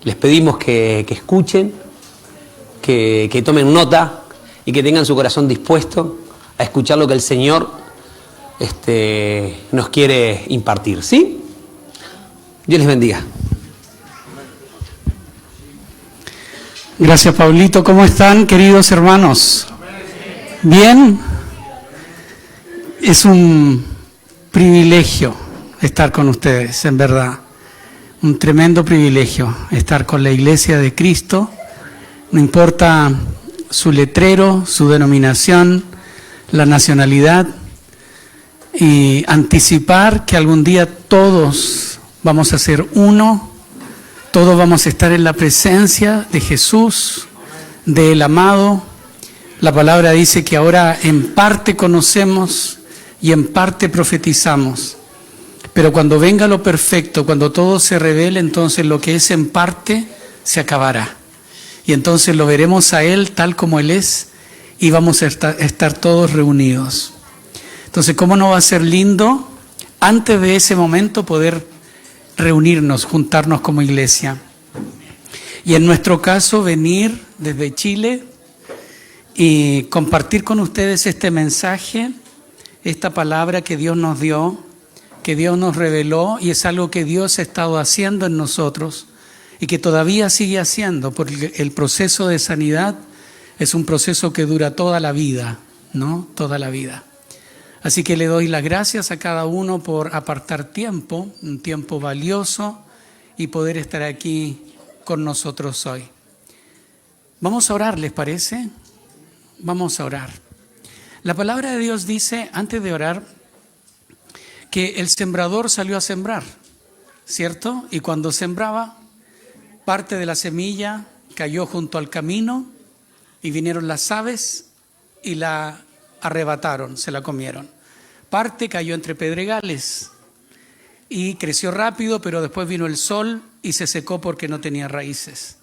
Les pedimos que escuchen, que tomen nota y que tengan su corazón dispuesto a escuchar lo que el Señor nos quiere impartir, ¿sí? Dios les bendiga. Gracias, Pablito. ¿Cómo están, queridos hermanos? ¿Bien? Es un privilegio estar con ustedes, en verdad. Un tremendo privilegio estar con la Iglesia de Cristo. No importa su letrero, su denominación, la nacionalidad, y anticipar que algún día todos vamos a ser uno, todos vamos a estar en la presencia de Jesús, del amado. La palabra dice que ahora en parte conocemos y en parte profetizamos. Pero cuando venga lo perfecto, cuando todo se revele, entonces lo que es en parte se acabará. Y entonces lo veremos a Él tal como Él es y vamos a estar todos reunidos. Entonces, ¿cómo no va a ser lindo antes de ese momento poder reunirnos, juntarnos como iglesia? Y en nuestro caso, venir desde Chile y compartir con ustedes este mensaje, esta palabra que Dios nos dio, que Dios nos reveló, y es algo que Dios ha estado haciendo en nosotros y que todavía sigue haciendo, porque el proceso de sanidad es un proceso que dura toda la vida, ¿no? Toda la vida. Así que le doy las gracias a cada uno por apartar tiempo, un tiempo valioso, y poder estar aquí con nosotros hoy. Vamos a orar, ¿les parece? Vamos a orar. La palabra de Dios dice, antes de orar, que el sembrador salió a sembrar, ¿cierto? Y cuando sembraba, parte de la semilla cayó junto al camino y vinieron las aves y la arrebataron, se la comieron. Parte cayó entre pedregales y creció rápido, pero después vino el sol y se secó porque no tenía raíces.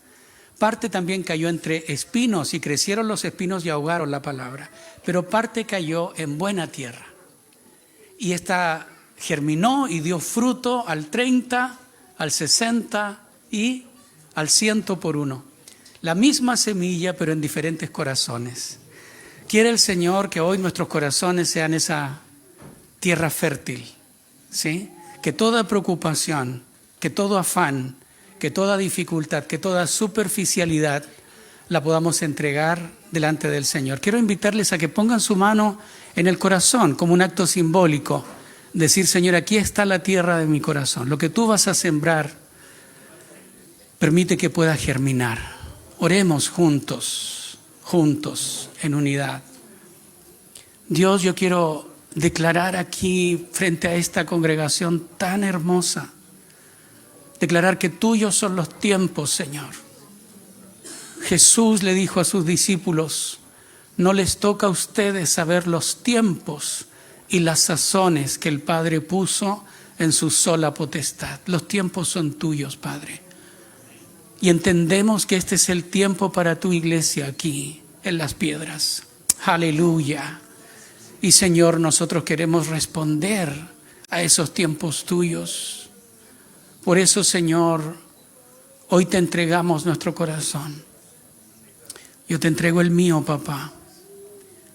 Parte también cayó entre espinos y crecieron los espinos y ahogaron la palabra. Pero parte cayó en buena tierra. Y esta germinó y dio fruto al 30, al 60 y al 100 por uno. La misma semilla, pero en diferentes corazones. Quiere el Señor que hoy nuestros corazones sean esa tierra fértil, ¿sí? Que toda preocupación, que todo afán, que toda dificultad, que toda superficialidad la podamos entregar delante del Señor. Quiero invitarles a que pongan su mano en el corazón como un acto simbólico. Decir, Señor, aquí está la tierra de mi corazón. Lo que tú vas a sembrar, permite que pueda germinar. Oremos juntos, en unidad. Dios, yo quiero declarar aquí frente a esta congregación tan hermosa, declarar que tuyos son los tiempos, Señor. Jesús le dijo a sus discípulos, no les toca a ustedes saber los tiempos y las sazones que el Padre puso en su sola potestad. Los tiempos son tuyos, Padre. Y entendemos que este es el tiempo para tu iglesia aquí, en Las Piedras. Aleluya. Y Señor, nosotros queremos responder a esos tiempos tuyos. Por eso, Señor, hoy te entregamos nuestro corazón. Yo te entrego el mío, papá.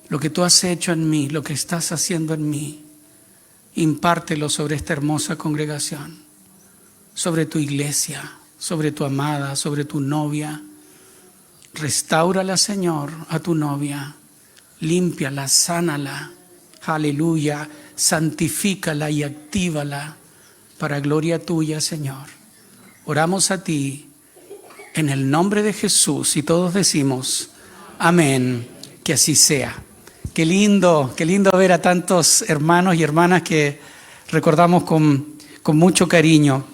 Lo que tú has hecho en mí, lo que estás haciendo en mí, impártelo sobre esta hermosa congregación, sobre tu iglesia, sobre tu amada, sobre tu novia. Restáurala, Señor, a tu novia. Límpiala, sánala. Aleluya. Santifícala y actívala para gloria tuya, Señor. Oramos a ti en el nombre de Jesús y todos decimos amén, que así sea. Qué lindo ver a tantos hermanos y hermanas que recordamos con mucho cariño.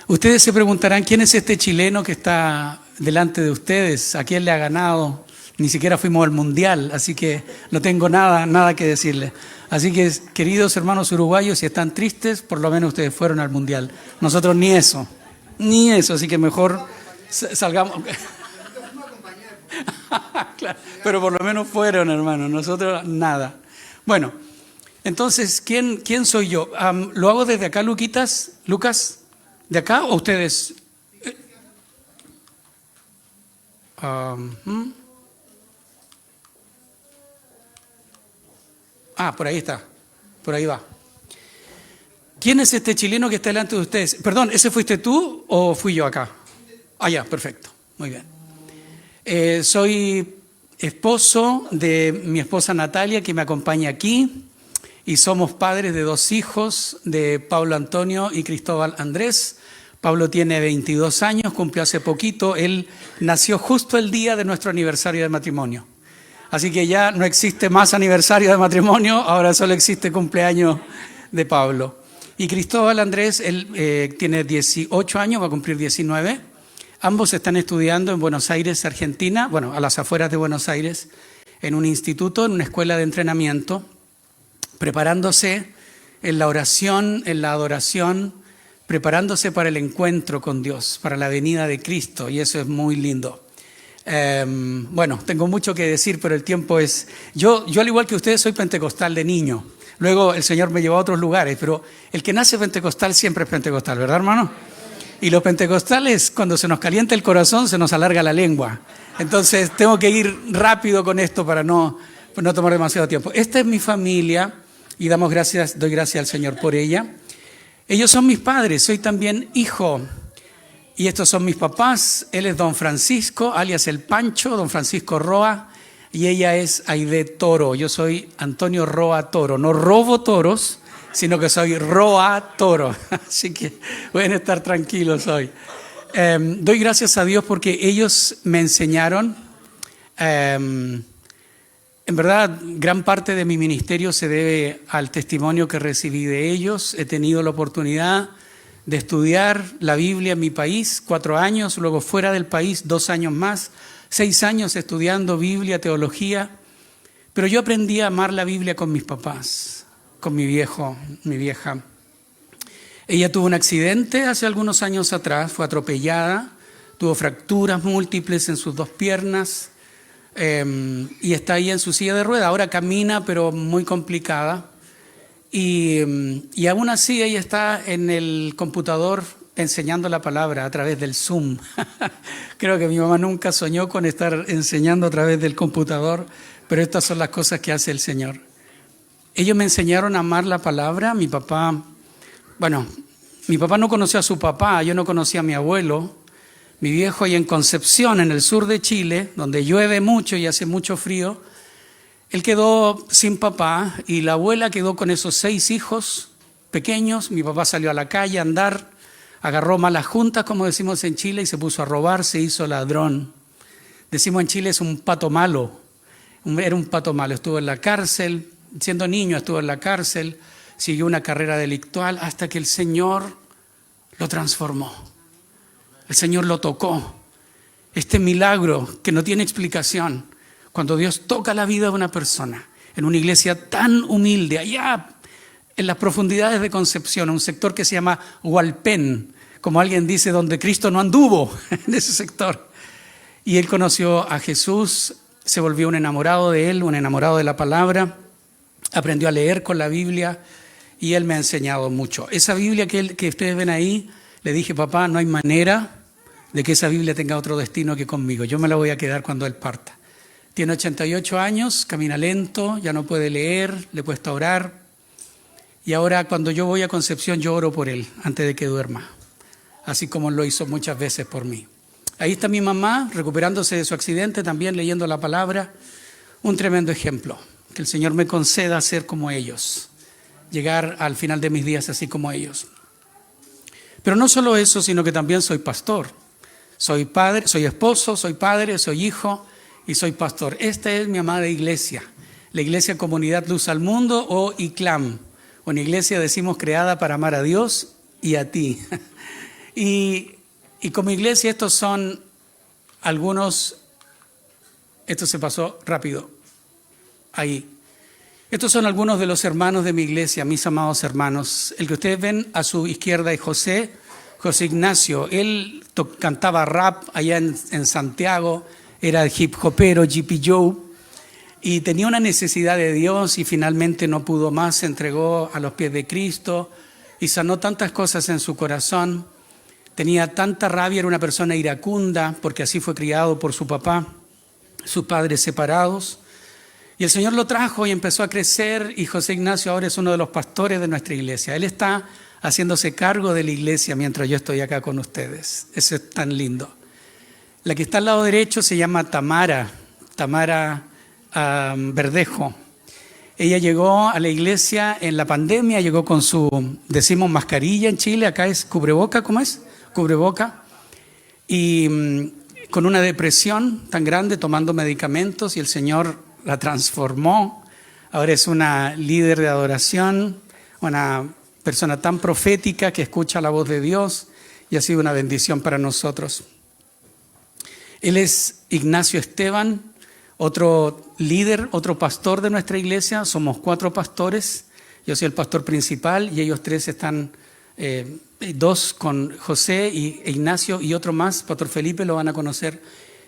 Ustedes se preguntarán, ¿quién es este chileno que está delante de ustedes? ¿A quién le ha ganado? Ni siquiera fuimos al Mundial, así que no tengo nada que decirles. Así que, queridos hermanos uruguayos, si están tristes, por lo menos ustedes fueron al Mundial. Nosotros ni eso, así que mejor salgamos. Claro, pero por lo menos fueron, hermanos, nosotros nada. Bueno, entonces, ¿quién soy yo? ¿Lo hago desde acá, Lucas? ¿De acá o ustedes? Por ahí está. Por ahí va. ¿Quién es este chileno que está delante de ustedes? Perdón, ¿ese fuiste tú o fui yo acá? Ya, perfecto. Muy bien. Soy esposo de mi esposa Natalia, que me acompaña aquí, y somos padres de 2 hijos, de Pablo Antonio y Cristóbal Andrés. Pablo tiene 22 años, cumplió hace poquito. Él nació justo el día de nuestro aniversario de matrimonio. Así que ya no existe más aniversario de matrimonio, ahora solo existe cumpleaños de Pablo. Y Cristóbal Andrés, él tiene 18 años, va a cumplir 19. Ambos están estudiando en Buenos Aires, Argentina, bueno, a las afueras de Buenos Aires, en un instituto, en una escuela de entrenamiento, preparándose en la oración, en la adoración, preparándose para el encuentro con Dios, para la venida de Cristo, y eso es muy lindo. Bueno, tengo mucho que decir, pero el tiempo es... Yo al igual que ustedes, soy pentecostal de niño. Luego el Señor me llevó a otros lugares, pero el que nace pentecostal siempre es pentecostal, ¿verdad, hermano? Y los pentecostales, cuando se nos calienta el corazón, se nos alarga la lengua. Entonces tengo que ir rápido con esto para no tomar demasiado tiempo. Esta es mi familia y doy gracias al Señor por ella. Ellos son mis padres, soy también hijo. Y estos son mis papás. Él es don Francisco, alias el Pancho, don Francisco Roa, y ella es Aide Toro. Yo soy Antonio Roa Toro. No robo toros, sino que soy Roa Toro. Así que pueden estar tranquilos hoy. Doy gracias a Dios porque ellos me enseñaron. En verdad, gran parte de mi ministerio se debe al testimonio que recibí de ellos. He tenido la oportunidad de estudiar la Biblia en mi país, 4 años, luego fuera del país 2 años más, 6 años estudiando Biblia, teología. Pero yo aprendí a amar la Biblia con mis papás, con mi vieja. Ella tuvo un accidente hace algunos años atrás, fue atropellada, tuvo fracturas múltiples en sus 2 piernas y está ahí en su silla de ruedas. Ahora camina, pero muy complicada. Y aún así ella está en el computador enseñando la palabra a través del Zoom. Creo que mi mamá nunca soñó con estar enseñando a través del computador, pero estas son las cosas que hace el Señor. Ellos me enseñaron a amar la palabra. Mi papá no conoció a su papá, yo no conocía a mi abuelo. Mi viejo ahí en Concepción, en el sur de Chile, donde llueve mucho y hace mucho frío, él quedó sin papá y la abuela quedó con esos 6 hijos pequeños. Mi papá salió a la calle a andar, agarró malas juntas, como decimos en Chile, y se puso a robar, se hizo ladrón. Decimos en Chile es un pato malo, era un pato malo. Estuvo en la cárcel, siendo niño estuvo en la cárcel, siguió una carrera delictual hasta que el Señor lo transformó. El Señor lo tocó. Este milagro que no tiene explicación. Cuando Dios toca la vida de una persona en una iglesia tan humilde, allá en las profundidades de Concepción, un sector que se llama Hualpén, como alguien dice, donde Cristo no anduvo, en ese sector. Y él conoció a Jesús, se volvió un enamorado de él, un enamorado de la palabra, aprendió a leer con la Biblia y él me ha enseñado mucho. Esa Biblia que ustedes ven ahí, le dije, papá, no hay manera de que esa Biblia tenga otro destino que conmigo. Yo me la voy a quedar cuando él parta. Tiene 88 años, camina lento, ya no puede leer, le cuesta orar. Y ahora cuando yo voy a Concepción, yo oro por él antes de que duerma, así como lo hizo muchas veces por mí. Ahí está mi mamá, recuperándose de su accidente, también leyendo la palabra. Un tremendo ejemplo. Que el Señor me conceda ser como ellos, llegar al final de mis días así como ellos. Pero no solo eso, sino que también soy pastor. Soy padre, soy esposo, soy padre, soy hijo y soy pastor. Esta es mi amada iglesia, la Iglesia Comunidad Luz al Mundo o ICLAM. Una iglesia, decimos, creada para amar a Dios y a ti. Y como iglesia estos son algunos, esto se pasó rápido, ahí. Estos son algunos de los hermanos de mi iglesia, mis amados hermanos. El que ustedes ven a su izquierda es José Ignacio. Él cantaba rap allá en Santiago, era hip hopero, Jippy Joe, y tenía una necesidad de Dios y finalmente no pudo más, se entregó a los pies de Cristo y sanó tantas cosas en su corazón. Tenía tanta rabia, era una persona iracunda, porque así fue criado por su papá, sus padres separados. Y el Señor lo trajo y empezó a crecer, y José Ignacio ahora es uno de los pastores de nuestra iglesia. Él está haciéndose cargo de la iglesia mientras yo estoy acá con ustedes. Eso es tan lindo. La que está al lado derecho se llama Tamara Verdejo. Ella llegó a la iglesia en la pandemia, llegó con su, decimos mascarilla en Chile, acá es cubreboca, ¿cómo es? Cubreboca. Y con una depresión tan grande, tomando medicamentos, y el Señor la transformó. Ahora es una líder de adoración, una persona tan profética que escucha la voz de Dios, y ha sido una bendición para nosotros. Él es Ignacio Esteban, otro líder, otro pastor de nuestra iglesia. Somos 4 pastores, yo soy el pastor principal y ellos 3 están, 2 con José e Ignacio y otro más, Pastor Felipe, lo van a conocer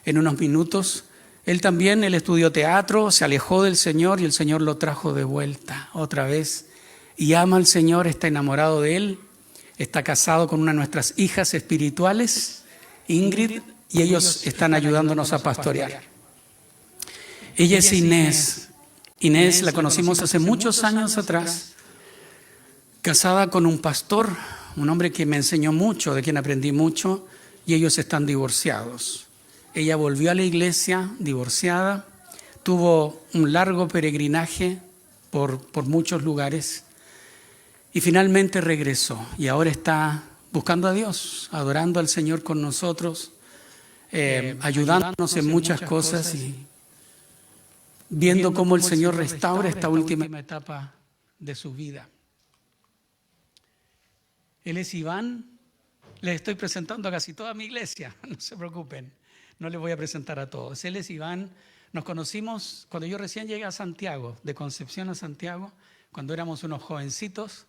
en unos minutos. Él estudió teatro, se alejó del Señor y el Señor lo trajo de vuelta otra vez. Y ama al Señor, está enamorado de Él, está casado con una de nuestras hijas espirituales, Ingrid, y ellos están ayudándonos a pastorear. Ella es Inés. Inés la conocimos hace muchos años atrás, casada con un pastor, un hombre que me enseñó mucho, de quien aprendí mucho, y ellos están divorciados. Ella volvió a la iglesia divorciada, tuvo un largo peregrinaje por muchos lugares y finalmente regresó y ahora está buscando a Dios, adorando al Señor con nosotros, ayudándonos en muchas cosas y viendo cómo el Señor restaura esta última etapa de su vida. Él es Iván. Les estoy presentando a casi toda mi iglesia, no se preocupen, no les voy a presentar a todos. Él es Iván. Nos conocimos cuando yo recién llegué a Santiago, de Concepción a Santiago, cuando éramos unos jovencitos.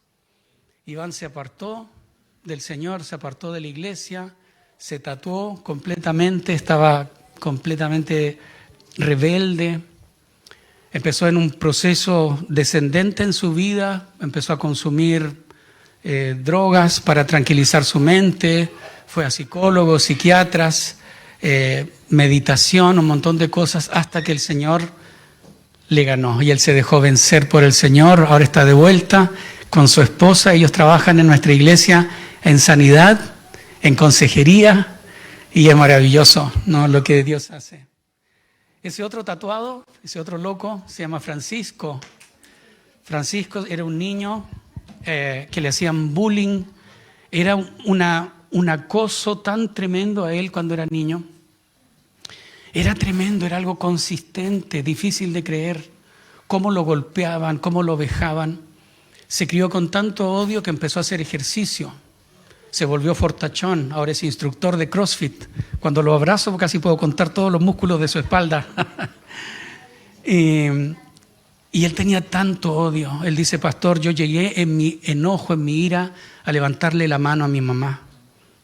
Iván se apartó del Señor, se apartó de la iglesia, se tatuó completamente, estaba completamente rebelde. Empezó en un proceso descendente en su vida, empezó a consumir drogas para tranquilizar su mente, fue a psicólogos, psiquiatras, meditación, un montón de cosas, hasta que el Señor le ganó y él se dejó vencer por el Señor. Ahora está de vuelta con su esposa. Ellos trabajan en nuestra iglesia en sanidad, en consejería, y es maravilloso, ¿no?, lo que Dios hace. Ese otro tatuado, ese otro loco, se llama Francisco. Francisco era un niño que le hacían bullying. Era un acoso tan tremendo a él cuando era niño. Era tremendo, era algo consistente, difícil de creer. Cómo lo golpeaban, cómo lo vejaban. Se crió con tanto odio que empezó a hacer ejercicio. Se volvió fortachón, ahora es instructor de CrossFit. Cuando lo abrazo casi puedo contar todos los músculos de su espalda. Y él tenía tanto odio. Él dice: pastor, yo llegué en mi enojo, en mi ira, a levantarle la mano a mi mamá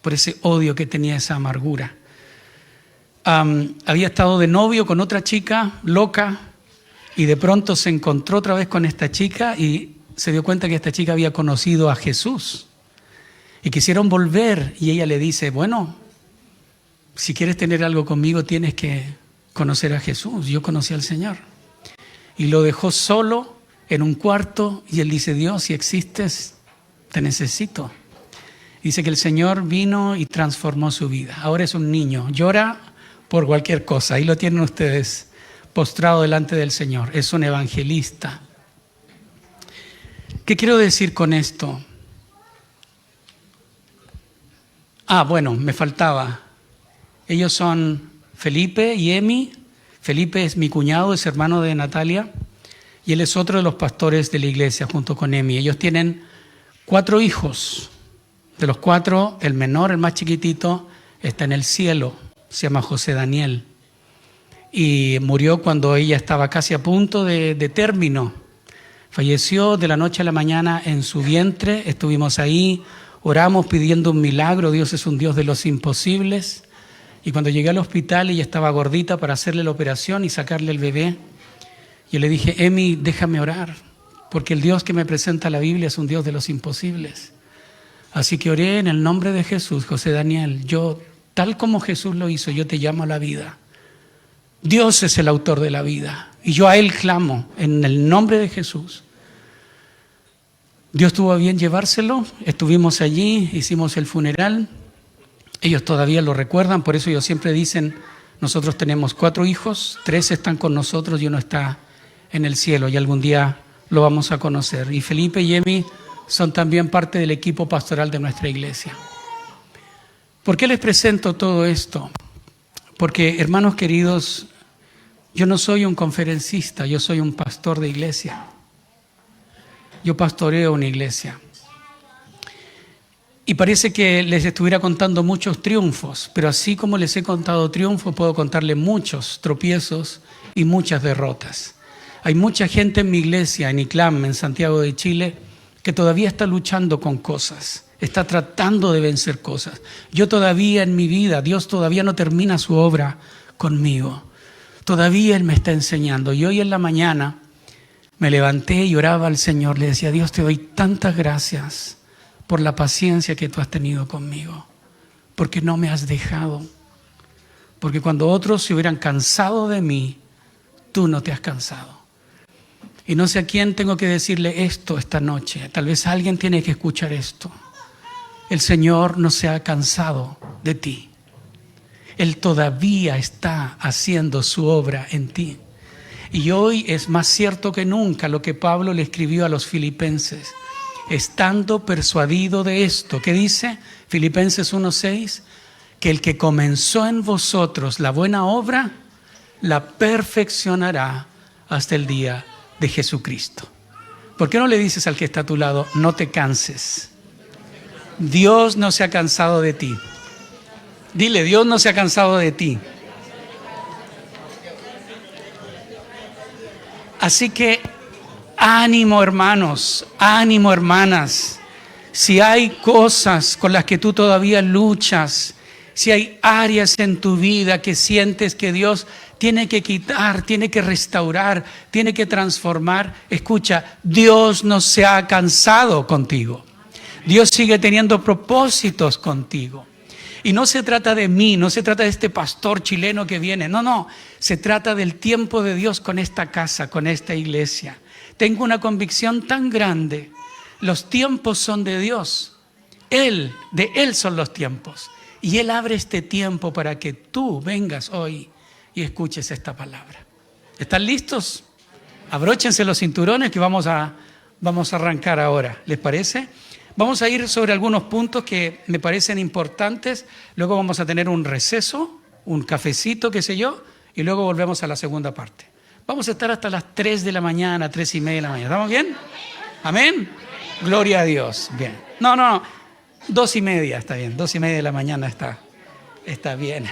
por ese odio que tenía, esa amargura. Había estado de novio con otra chica loca y de pronto se encontró otra vez con esta chica y se dio cuenta que esta chica había conocido a Jesús. Y quisieron volver y ella le dice: bueno, si quieres tener algo conmigo tienes que conocer a Jesús. Yo conocí al Señor. Y lo dejó solo en un cuarto y él dice: Dios, si existes, te necesito. Dice que el Señor vino y transformó su vida. Ahora es un niño, llora por cualquier cosa. Ahí lo tienen ustedes, postrado delante del Señor. Es un evangelista. ¿Qué quiero decir con esto? Bueno, me faltaba. Ellos son Felipe y Emi. Felipe es mi cuñado, es hermano de Natalia, y él es otro de los pastores de la iglesia junto con Emi. Ellos tienen 4 hijos. De los 4, el menor, el más chiquitito, está en el cielo. Se llama José Daniel. Y murió cuando ella estaba casi a punto de término. Falleció de la noche a la mañana en su vientre. Estuvimos ahí, oramos pidiendo un milagro. Dios es un Dios de los imposibles. Y cuando llegué al hospital, ella estaba gordita para hacerle la operación y sacarle el bebé. Yo le dije: Emi, déjame orar, porque el Dios que me presenta la Biblia es un Dios de los imposibles. Así que oré en el nombre de Jesús, José Daniel, yo, tal como Jesús lo hizo, yo te llamo a la vida. Dios es el autor de la vida y yo a Él clamo en el nombre de Jesús. Dios tuvo a bien llevárselo, estuvimos allí, hicimos el funeral, ellos todavía lo recuerdan, por eso ellos siempre dicen, nosotros tenemos 4 hijos, 3 están con nosotros y 1 está en el cielo y algún día lo vamos a conocer. Y Felipe y Emi son también parte del equipo pastoral de nuestra iglesia. ¿Por qué les presento todo esto? Porque, hermanos queridos, yo no soy un conferencista, yo soy un pastor de iglesia. Yo pastoreo una iglesia. Y parece que les estuviera contando muchos triunfos, pero así como les he contado triunfos, puedo contarles muchos tropiezos y muchas derrotas. Hay mucha gente en mi iglesia, en ICLAM, en Santiago de Chile, que todavía está luchando con cosas, está tratando de vencer cosas. Yo todavía en mi vida, Dios todavía no termina su obra conmigo. Todavía Él me está enseñando. Y hoy en la mañana me levanté y oraba al Señor. Le decía, Dios, te doy tantas gracias por la paciencia que tú has tenido conmigo. Porque no me has dejado. Porque cuando otros se hubieran cansado de mí, tú no te has cansado. Y no sé a quién tengo que decirle esto esta noche. Tal vez alguien tiene que escuchar esto. El Señor no se ha cansado de ti. Él todavía está haciendo su obra en ti. Y hoy es más cierto que nunca lo que Pablo le escribió a los filipenses. Estando persuadido de esto, ¿qué dice? Filipenses 1:6, que el que comenzó en vosotros la buena obra, la perfeccionará hasta el día de Jesucristo. ¿Por qué no le dices al que está a tu lado, no te canses? Dios no se ha cansado de ti. Dile, Dios no se ha cansado de ti. Así que ánimo, hermanos, ánimo, hermanas. Si hay cosas con las que tú todavía luchas, si hay áreas en tu vida que sientes que Dios tiene que quitar, tiene que restaurar, tiene que transformar, escucha, Dios no se ha cansado contigo. Dios sigue teniendo propósitos contigo. Y no se trata de mí, no se trata de este pastor chileno que viene, no, se trata del tiempo de Dios con esta casa, con esta iglesia. Tengo una convicción tan grande, los tiempos son de Dios, de Él son los tiempos. Y Él abre este tiempo para que tú vengas hoy y escuches esta palabra. ¿Están listos? Abróchense los cinturones que vamos a arrancar ahora, ¿les parece? Vamos a ir sobre algunos puntos que me parecen importantes, luego vamos a tener un receso, un cafecito, qué sé yo, y luego volvemos a la segunda parte. Vamos a estar hasta las 3 de la mañana, 3:30 de la mañana. ¿Estamos bien? ¿Amén? Gloria a Dios. Bien. No, 2:30 está bien, 2:30 de la mañana está bien.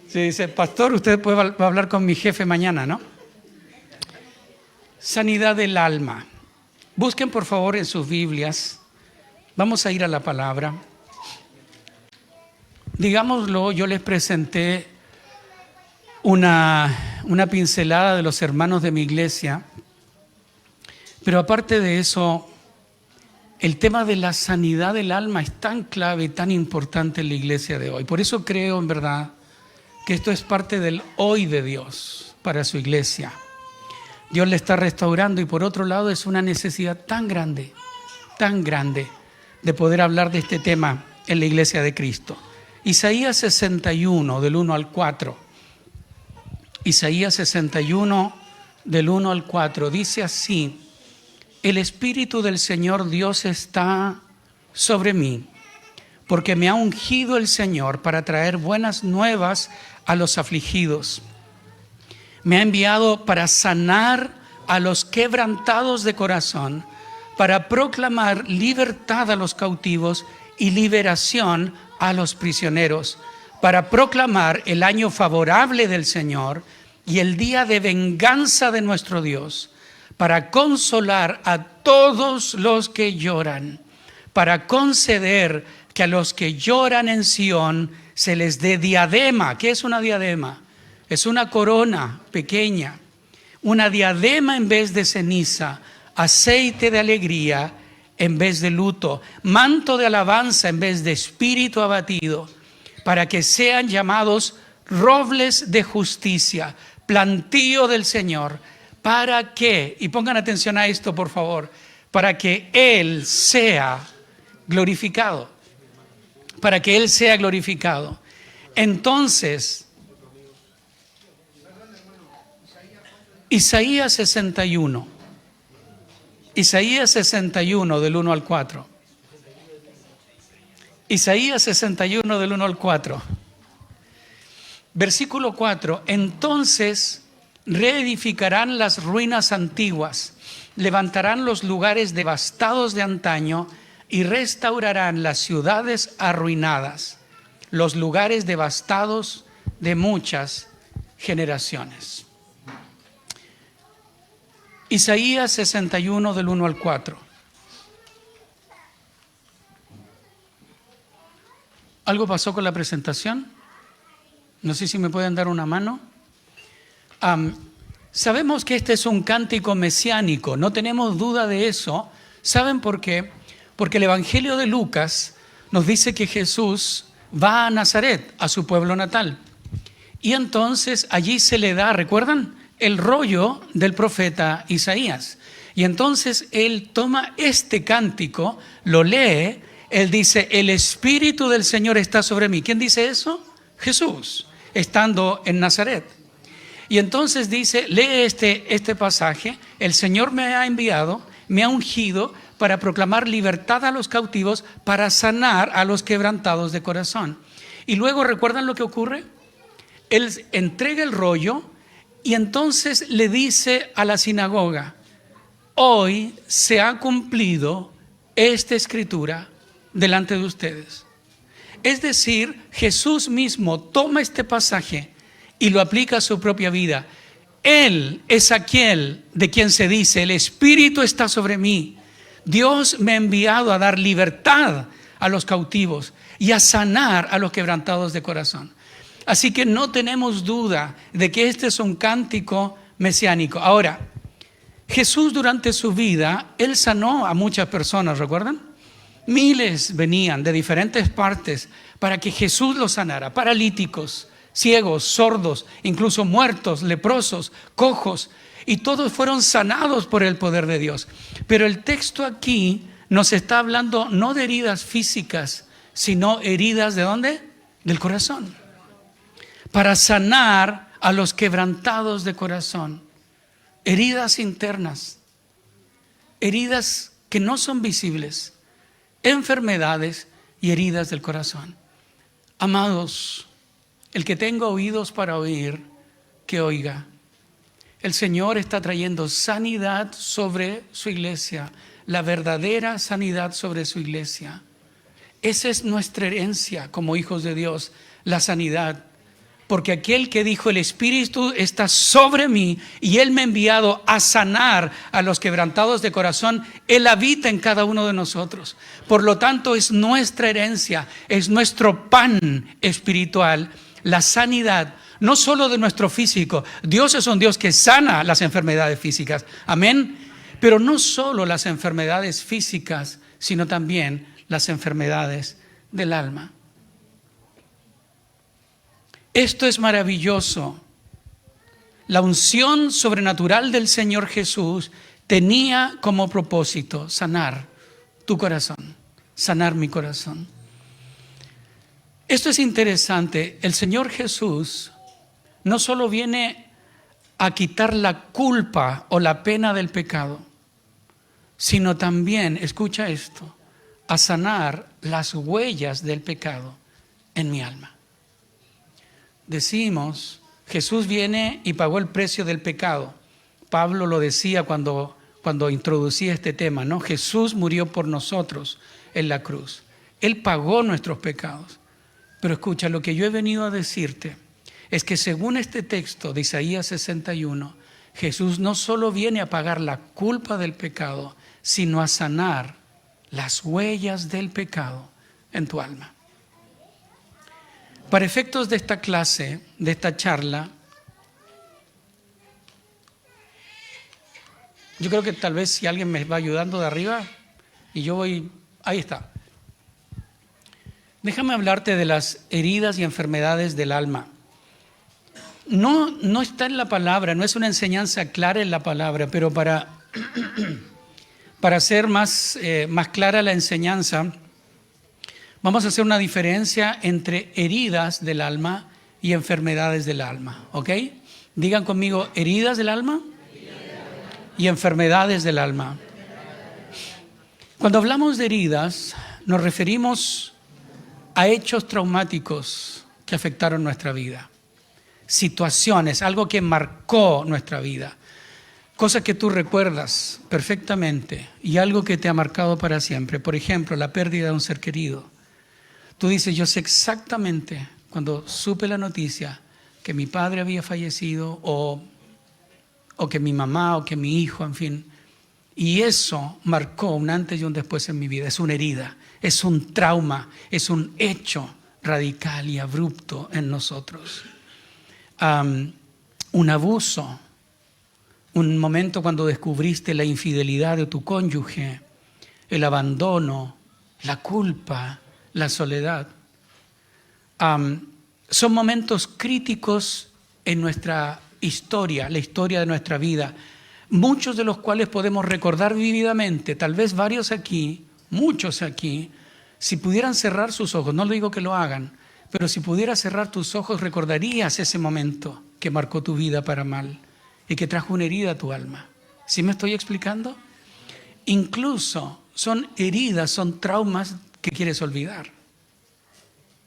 Sí, dice, pastor, usted va a hablar con mi jefe mañana, ¿no? Sanidad del alma. Busquen por favor en sus Biblias. Vamos a ir a la palabra. Digámoslo, yo les presenté una pincelada de los hermanos de mi iglesia, pero aparte de eso, el tema de la sanidad del alma es tan clave y tan importante en la iglesia de hoy. Por eso creo en verdad que esto es parte del hoy de Dios para su iglesia. Dios le está restaurando y por otro lado es una necesidad tan grande de poder hablar de este tema en la iglesia de Cristo. Isaías 61 del 1 al 4. Isaías 61 del 1 al 4 dice así: el Espíritu del Señor Dios está sobre mí, porque me ha ungido el Señor para traer buenas nuevas a los afligidos. Me ha enviado para sanar a los quebrantados de corazón, para proclamar libertad a los cautivos y liberación a los prisioneros, para proclamar el año favorable del Señor y el día de venganza de nuestro Dios, para consolar a todos los que lloran, para conceder que a los que lloran en Sión se les dé diadema. ¿Qué es una diadema? Es una corona pequeña, una diadema en vez de ceniza, aceite de alegría en vez de luto, manto de alabanza en vez de espíritu abatido, para que sean llamados robles de justicia, plantío del Señor, para que, y pongan atención a esto por favor, para que Él sea glorificado, para que Él sea glorificado. Entonces, Isaías 61 del 1 al 4. Isaías 61 del 1 al 4. Versículo 4. Entonces reedificarán las ruinas antiguas, levantarán los lugares devastados de antaño y restaurarán las ciudades arruinadas, los lugares devastados de muchas generaciones. Isaías 61 del 1 al 4. ¿Algo pasó con la presentación? No sé si me pueden dar una mano. Sabemos que este es un cántico mesiánico, no tenemos duda de eso. ¿Saben por qué? Porque el Evangelio de Lucas nos dice que Jesús va a Nazaret, a su pueblo natal. Y entonces allí se le da, ¿recuerdan?, el rollo del profeta Isaías. Y entonces él toma este cántico, lo lee, él dice, el Espíritu del Señor está sobre mí. ¿Quién dice eso? Jesús, estando en Nazaret. Y entonces dice, lee este pasaje, el Señor me ha enviado, me ha ungido para proclamar libertad a los cautivos, para sanar a los quebrantados de corazón. Y luego, ¿recuerdan lo que ocurre? Él entrega el rollo y entonces le dice a la sinagoga, hoy se ha cumplido esta escritura delante de ustedes. Es decir, Jesús mismo toma este pasaje y lo aplica a su propia vida. Él es aquel de quien se dice, el Espíritu está sobre mí. Dios me ha enviado a dar libertad a los cautivos y a sanar a los quebrantados de corazón. Así que no tenemos duda de que este es un cántico mesiánico. Ahora, Jesús durante su vida, Él sanó a muchas personas, ¿recuerdan? Miles venían de diferentes partes para que Jesús los sanara. Paralíticos, ciegos, sordos, incluso muertos, leprosos, cojos. Y todos fueron sanados por el poder de Dios. Pero el texto aquí nos está hablando no de heridas físicas, sino heridas ¿de dónde? Del corazón. Para sanar a los quebrantados de corazón. Heridas internas, heridas que no son visibles, enfermedades y heridas del corazón. Amados, el que tenga oídos para oír, que oiga. El Señor está trayendo sanidad sobre su iglesia, la verdadera sanidad sobre su iglesia. Esa es nuestra herencia como hijos de Dios, la sanidad. Porque aquel que dijo, el Espíritu está sobre mí y Él me ha enviado a sanar a los quebrantados de corazón, Él habita en cada uno de nosotros. Por lo tanto, es nuestra herencia, es nuestro pan espiritual, la sanidad, no solo de nuestro físico. Dios es un Dios que sana las enfermedades físicas, amén. Pero no solo las enfermedades físicas, sino también las enfermedades del alma. Esto es maravilloso. La unción sobrenatural del Señor Jesús tenía como propósito sanar tu corazón, sanar mi corazón. Esto es interesante. El Señor Jesús no solo viene a quitar la culpa o la pena del pecado, sino también, escucha esto, a sanar las huellas del pecado en mi alma. Decimos, Jesús viene y pagó el precio del pecado. Pablo lo decía cuando introducía este tema, ¿no? Jesús murió por nosotros en la cruz. Él pagó nuestros pecados. Pero escucha, lo que yo he venido a decirte es que según este texto de Isaías 61, Jesús no solo viene a pagar la culpa del pecado, sino a sanar las huellas del pecado en tu alma. Para efectos de esta clase, de esta charla, Yo creo que tal vez si alguien me va ayudando de arriba y yo voy... Ahí está. Déjame hablarte de las heridas y enfermedades del alma. No está en la palabra, no es una enseñanza clara en la palabra, pero para hacer más clara la enseñanza, vamos a hacer una diferencia entre heridas del alma y enfermedades del alma, ¿ok? Digan conmigo, heridas del alma y enfermedades del alma. Cuando hablamos de heridas, nos referimos a hechos traumáticos que afectaron nuestra vida. Situaciones, algo que marcó nuestra vida. Cosas que tú recuerdas perfectamente y algo que te ha marcado para siempre. Por ejemplo, la pérdida de un ser querido. Tú dices, yo sé exactamente cuando supe la noticia que mi padre había fallecido o que mi mamá o que mi hijo, en fin. Y eso marcó un antes y un después en mi vida. Es una herida, es un trauma, es un hecho radical y abrupto en nosotros. Un abuso, un momento cuando descubriste la infidelidad de tu cónyuge, el abandono, la culpa, la soledad. Son momentos críticos en nuestra historia, la historia de nuestra vida, muchos de los cuales podemos recordar vívidamente, tal vez varios aquí, muchos aquí, si pudieran cerrar sus ojos, no le digo que lo hagan, pero si pudieras cerrar tus ojos recordarías ese momento que marcó tu vida para mal y que trajo una herida a tu alma. ¿Sí me estoy explicando? Incluso son heridas, son traumas que quieres olvidar,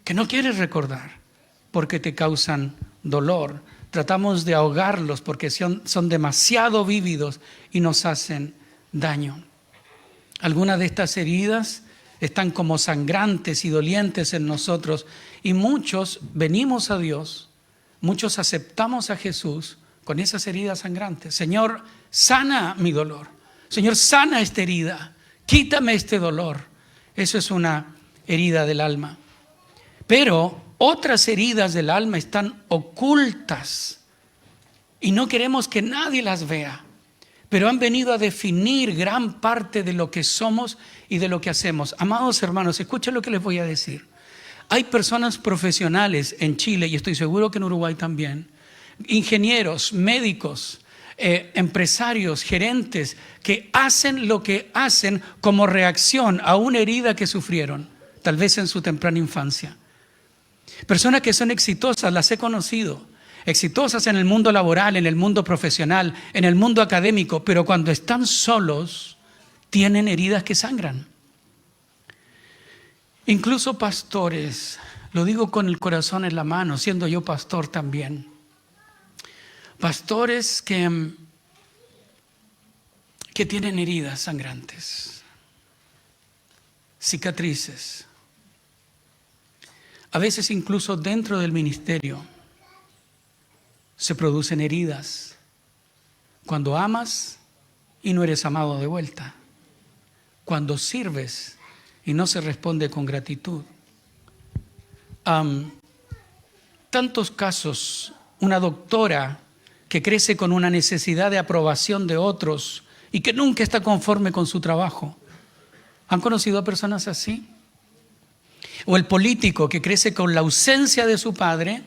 que no quieres recordar porque te causan dolor. Tratamos de ahogarlos porque son demasiado vívidos y nos hacen daño. Algunas de estas heridas están como sangrantes y dolientes en nosotros y muchos venimos a Dios, muchos aceptamos a Jesús con esas heridas sangrantes. Señor, sana mi dolor. Señor, sana esta herida. Quítame este dolor. Eso es una herida del alma. Pero otras heridas del alma están ocultas y no queremos que nadie las vea, pero han venido a definir gran parte de lo que somos y de lo que hacemos. Amados hermanos, escuchen lo que les voy a decir. Hay personas profesionales en Chile y estoy seguro que en Uruguay también, ingenieros, médicos, empresarios, gerentes, que hacen lo que hacen como reacción a una herida que sufrieron, tal vez en su temprana infancia. Personas que son exitosas, las he conocido, exitosas en el mundo laboral, en el mundo profesional, en el mundo académico, pero cuando están solos, tienen heridas que sangran. Incluso pastores, lo digo con el corazón en la mano, siendo yo pastor también. Pastores que tienen heridas sangrantes, cicatrices. A veces incluso dentro del ministerio se producen heridas cuando amas y no eres amado de vuelta, cuando sirves y no se responde con gratitud. Tantos casos, una doctora que crece con una necesidad de aprobación de otros y que nunca está conforme con su trabajo. ¿Han conocido a personas así? O el político que crece con la ausencia de su padre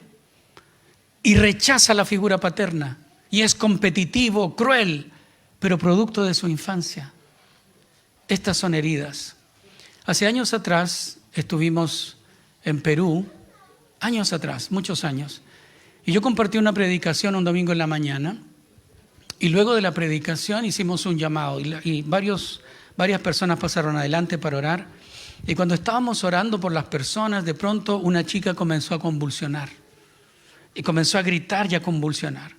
y rechaza la figura paterna y es competitivo, cruel, pero producto de su infancia. Estas son heridas. Hace años atrás estuvimos en Perú, años atrás, muchos años, y yo compartí una predicación un domingo en la mañana y luego de la predicación hicimos un llamado y varias personas pasaron adelante para orar. Y cuando estábamos orando por las personas, de pronto una chica comenzó a convulsionar. Y comenzó a gritar y a convulsionar.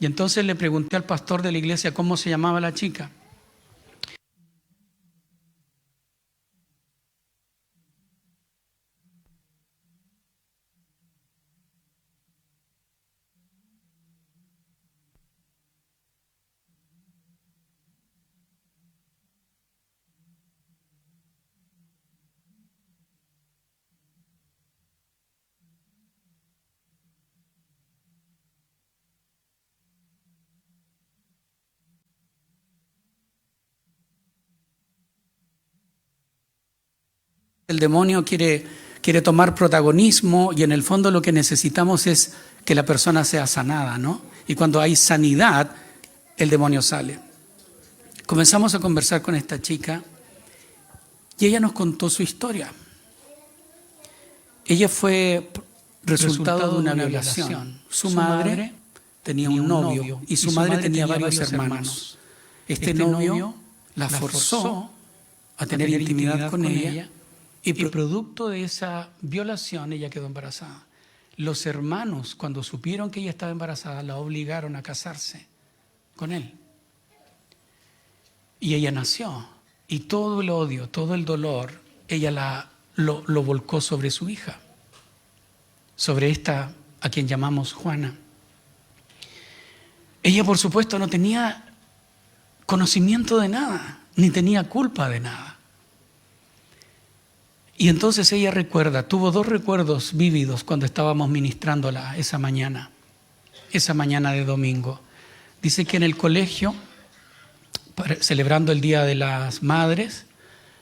Y entonces le pregunté al pastor de la iglesia cómo se llamaba la chica. El demonio quiere tomar protagonismo y en el fondo lo que necesitamos es que la persona sea sanada, ¿no? Y cuando hay sanidad, el demonio sale. Comenzamos a conversar con esta chica y ella nos contó su historia. Ella fue resultado de una violación. Su madre tenía un novio y su madre tenía varios hermanos. Este novio la forzó a tener intimidad con ella y producto de esa violación ella quedó embarazada. Los hermanos, cuando supieron que ella estaba embarazada, la obligaron a casarse con él. Y ella nació. Y todo el odio, todo el dolor, ella lo volcó sobre su hija. Sobre esta a quien llamamos Juana. Ella, por supuesto, no tenía conocimiento de nada, ni tenía culpa de nada. Y entonces ella recuerda, tuvo 2 recuerdos vívidos cuando estábamos ministrándola esa mañana de domingo. Dice que en el colegio, celebrando el Día de las Madres,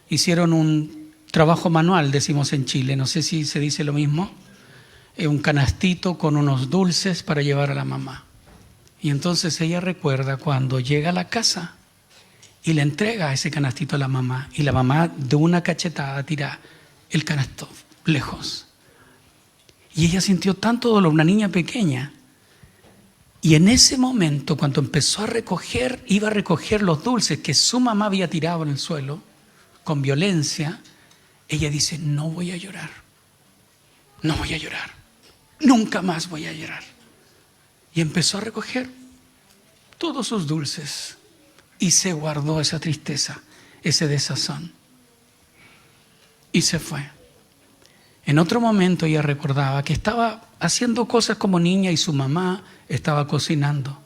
hicieron un trabajo manual, decimos en Chile, no sé si se dice lo mismo, un canastito con unos dulces para llevar a la mamá. Y entonces ella recuerda cuando llega a la casa y le entrega ese canastito a la mamá, y la mamá de una cachetada tira el canasto lejos. Y ella sintió tanto dolor, una niña pequeña. Y en ese momento, cuando empezó a recoger, iba a recoger los dulces que su mamá había tirado en el suelo, con violencia, ella dice, no voy a llorar, no voy a llorar, nunca más voy a llorar. Y empezó a recoger todos sus dulces y se guardó esa tristeza, ese desazón. Y se fue. En otro momento ella recordaba que estaba haciendo cosas como niña y su mamá estaba cocinando.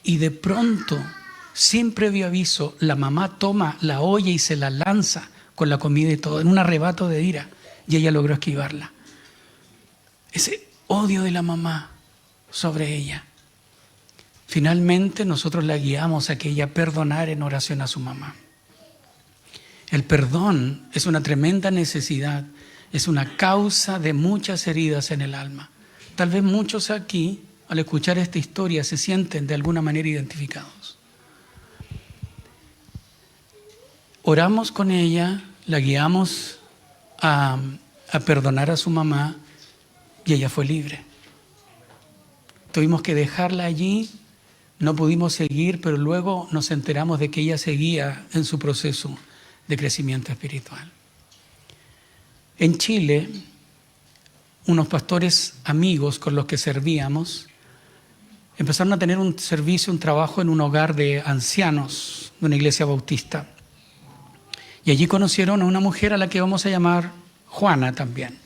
Y de pronto, sin previo aviso, la mamá toma la olla y se la lanza con la comida y todo, en un arrebato de ira. Y ella logró esquivarla. Ese odio de la mamá sobre ella. Finalmente nosotros la guiamos a que ella perdonara en oración a su mamá. El perdón es una tremenda necesidad, es una causa de muchas heridas en el alma. Tal vez muchos aquí, al escuchar esta historia, se sienten de alguna manera identificados. Oramos con ella, la guiamos a perdonar a su mamá y ella fue libre. Tuvimos que dejarla allí, no pudimos seguir, pero luego nos enteramos de que ella seguía en su proceso de crecimiento espiritual. En Chile, unos pastores amigos con los que servíamos empezaron a tener un servicio, un trabajo en un hogar de ancianos de una iglesia bautista. Y allí conocieron a una mujer a la que vamos a llamar Juana también.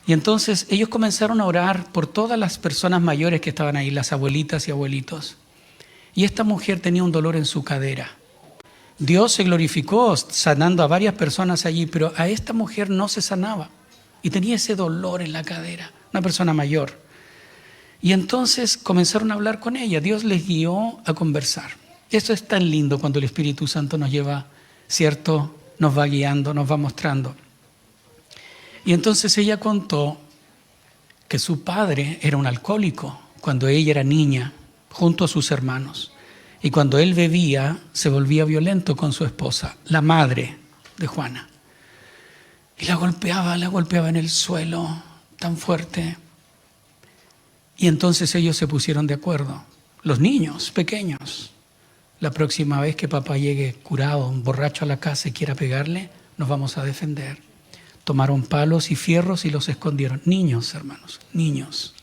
Y entonces ellos comenzaron a orar por todas las personas mayores que estaban ahí, las abuelitas y abuelitos. Y esta mujer tenía un dolor en su cadera. Dios se glorificó sanando a varias personas allí, pero a esta mujer no se sanaba y tenía ese dolor en la cadera, una persona mayor. Y entonces comenzaron a hablar con ella, Dios les guió a conversar. Eso es tan lindo cuando el Espíritu Santo nos lleva, ¿cierto? Nos va guiando, nos va mostrando. Y entonces ella contó que su padre era un alcohólico cuando ella era niña, junto a sus hermanos. Y cuando él bebía, se volvía violento con su esposa, la madre de Juana. Y la golpeaba en el suelo tan fuerte. Y entonces ellos se pusieron de acuerdo, los niños pequeños. La próxima vez que papá llegue curado, un borracho a la casa y quiera pegarle, nos vamos a defender. Tomaron palos y fierros y los escondieron. Niños, hermanos, niños.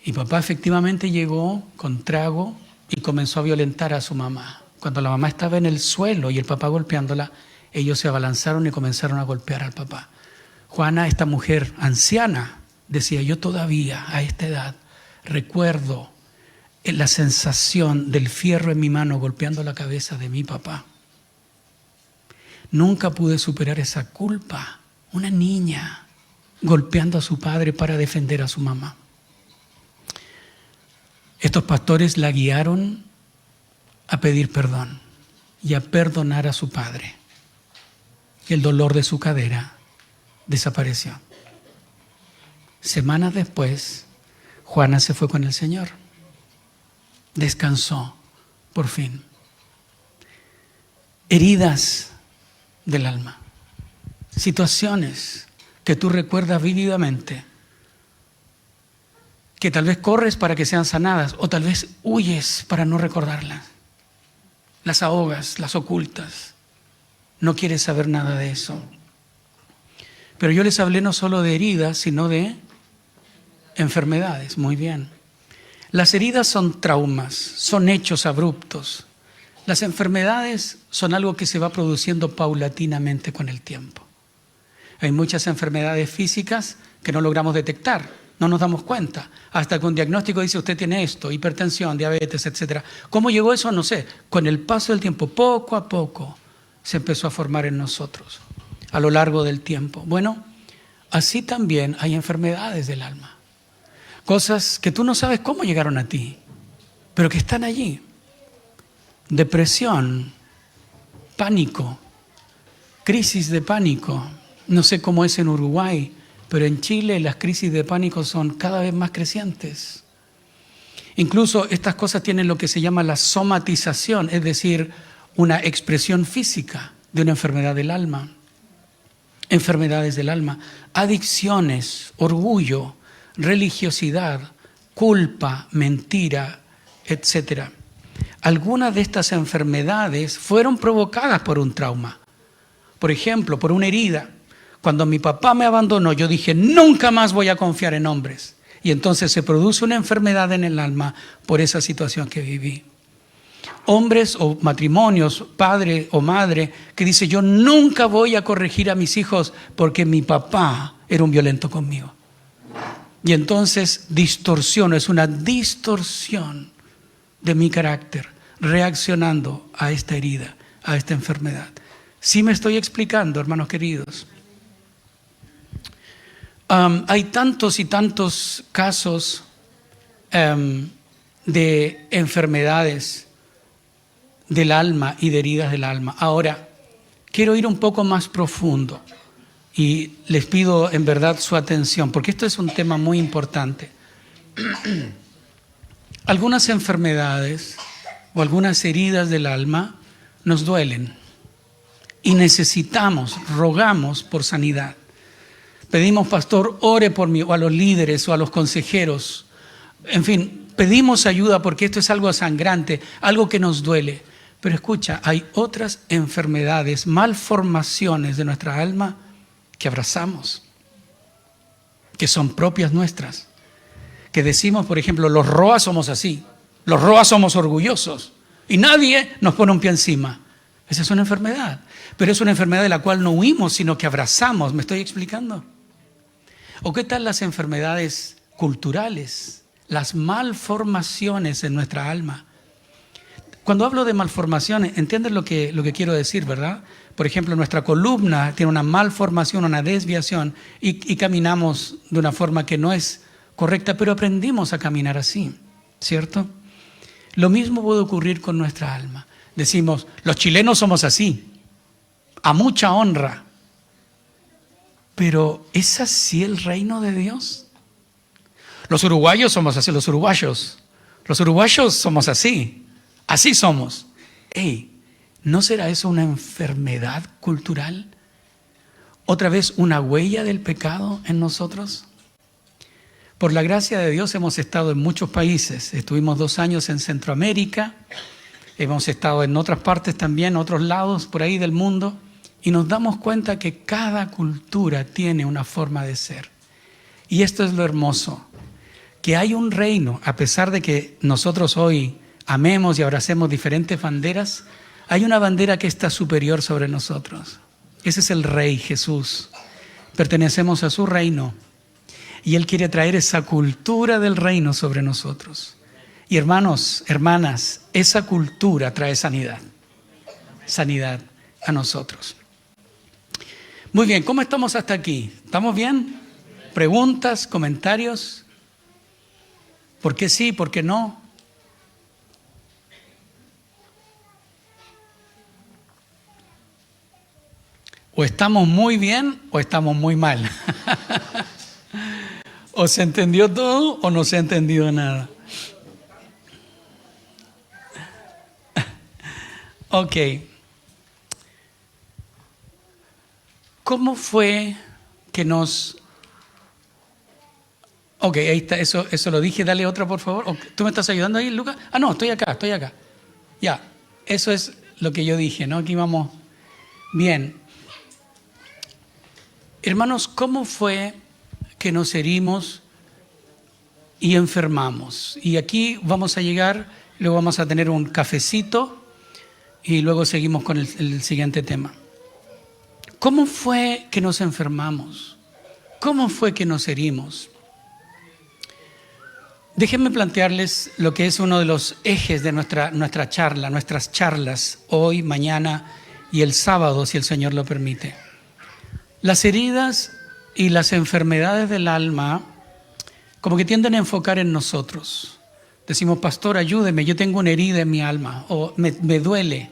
Y papá efectivamente llegó con trago y comenzó a violentar a su mamá. Cuando la mamá estaba en el suelo y el papá golpeándola, ellos se abalanzaron y comenzaron a golpear al papá. Juana, esta mujer anciana, decía, yo todavía a esta edad recuerdo la sensación del fierro en mi mano golpeando la cabeza de mi papá. Nunca pude superar esa culpa. Una niña golpeando a su padre para defender a su mamá. Estos pastores la guiaron a pedir perdón y a perdonar a su padre. y el dolor de su cadera desapareció. Semanas después, Juana se fue con el Señor. Descansó, por fin. Heridas del alma. Situaciones que tú recuerdas vívidamente, que tal vez corres para que sean sanadas o tal vez huyes para no recordarlas. Las ahogas, las ocultas. No quieres saber nada de eso. Pero yo les hablé no solo de heridas, sino de enfermedades. Muy bien. Las heridas son traumas, son hechos abruptos. Las enfermedades son algo que se va produciendo paulatinamente con el tiempo. Hay muchas enfermedades físicas que no logramos detectar, no nos damos cuenta, hasta que un diagnóstico dice usted tiene esto, hipertensión, diabetes, etc. ¿Cómo llegó eso? No sé. Con el paso del tiempo, poco a poco, se empezó a formar en nosotros, a lo largo del tiempo. Bueno, así también hay enfermedades del alma. Cosas que tú no sabes cómo llegaron a ti, pero que están allí. Depresión, pánico, crisis de pánico. No sé cómo es en Uruguay, pero en Chile las crisis de pánico son cada vez más crecientes. Incluso estas cosas tienen lo que se llama la somatización, es decir, una expresión física de una enfermedad del alma. Enfermedades del alma, adicciones, orgullo, religiosidad, culpa, mentira, etc. Algunas de estas enfermedades fueron provocadas por un trauma. Por ejemplo, por una herida. Cuando mi papá me abandonó, yo dije, nunca más voy a confiar en hombres. Y entonces se produce una enfermedad en el alma por esa situación que viví. Hombres o matrimonios, padre o madre, que dice, yo nunca voy a corregir a mis hijos porque mi papá era un violento conmigo. Y entonces distorsiono, es una distorsión de mi carácter, reaccionando a esta herida, a esta enfermedad. ¿Sí me estoy explicando, hermanos queridos? Hay tantos y tantos casos de enfermedades del alma y de heridas del alma. Ahora, quiero ir un poco más profundo y les pido en verdad su atención, porque esto es un tema muy importante. Algunas enfermedades o algunas heridas del alma nos duelen y necesitamos, rogamos por sanidad. Pedimos, pastor, ore por mí, o a los líderes o a los consejeros. En fin, pedimos ayuda porque esto es algo sangrante, algo que nos duele. Pero escucha, hay otras enfermedades, malformaciones de nuestra alma que abrazamos, que son propias nuestras. Que decimos, por ejemplo, los roas somos así, los roas somos orgullosos y nadie nos pone un pie encima. Esa es una enfermedad, pero es una enfermedad de la cual no huimos, sino que abrazamos. ¿Me estoy explicando? ¿O qué tal las enfermedades culturales, las malformaciones en nuestra alma? Cuando hablo de malformaciones, ¿entiendes lo que quiero decir, verdad? Por ejemplo, nuestra columna tiene una malformación, una desviación y caminamos de una forma que no es correcta, pero aprendimos a caminar así, ¿cierto? Lo mismo puede ocurrir con nuestra alma. Decimos, los chilenos somos así, a mucha honra. Pero ¿es así el reino de Dios? Los uruguayos somos así, los uruguayos somos así, así somos. Hey, ¿no será eso una enfermedad cultural? ¿Otra vez una huella del pecado en nosotros? Por la gracia de Dios hemos estado en muchos países. Estuvimos 2 años en Centroamérica, hemos estado en otras partes también, otros lados por ahí del mundo. Y nos damos cuenta que cada cultura tiene una forma de ser. Y esto es lo hermoso, que hay un reino, a pesar de que nosotros hoy amemos y abracemos diferentes banderas, hay una bandera que está superior sobre nosotros. Ese es el Rey Jesús. Pertenecemos a su reino. Y Él quiere traer esa cultura del reino sobre nosotros. Y hermanos, hermanas, esa cultura trae sanidad. Sanidad a nosotros. Muy bien, ¿cómo estamos hasta aquí? ¿Estamos bien? ¿Preguntas, comentarios? ¿Por qué sí, por qué no? O estamos muy bien o estamos muy mal. O se entendió todo o no se ha entendido nada. Ok. ¿Cómo fue que nos... Ok, ahí está, eso lo dije. Dale otra, por favor. ¿Tú me estás ayudando ahí, Lucas? Ah, no, estoy acá. Ya, eso es lo que yo dije, ¿no? Aquí vamos bien. Hermanos, ¿cómo fue que nos herimos y enfermamos? Y aquí vamos a llegar, luego vamos a tener un cafecito y luego seguimos con el siguiente tema. ¿Cómo fue que nos enfermamos? ¿Cómo fue que nos herimos? Déjenme plantearles lo que es uno de los ejes de nuestra charla, nuestras charlas, hoy, mañana y el sábado, si el Señor lo permite. Las heridas y las enfermedades del alma como que tienden a enfocar en nosotros. Decimos, pastor, ayúdeme, yo tengo una herida en mi alma, o me duele,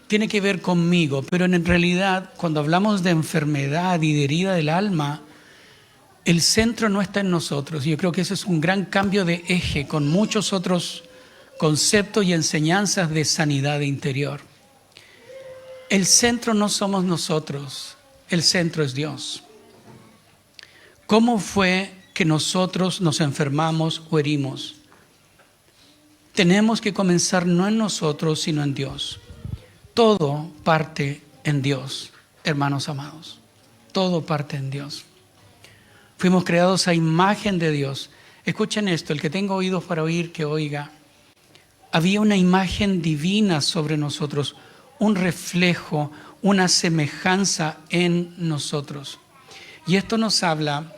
tiene que ver conmigo. Pero en realidad, cuando hablamos de enfermedad y de herida del alma, el centro no está en nosotros. Yo creo que eso es un gran cambio de eje con muchos otros conceptos y enseñanzas de sanidad interior. El centro no somos nosotros, el centro es Dios. ¿Cómo fue que nosotros nos enfermamos o herimos? Tenemos que comenzar no en nosotros, sino en Dios. Todo parte en Dios, hermanos amados. Todo parte en Dios. Fuimos creados a imagen de Dios. Escuchen esto, el que tenga oídos para oír, que oiga. Había una imagen divina sobre nosotros, un reflejo, una semejanza en nosotros. Y esto nos habla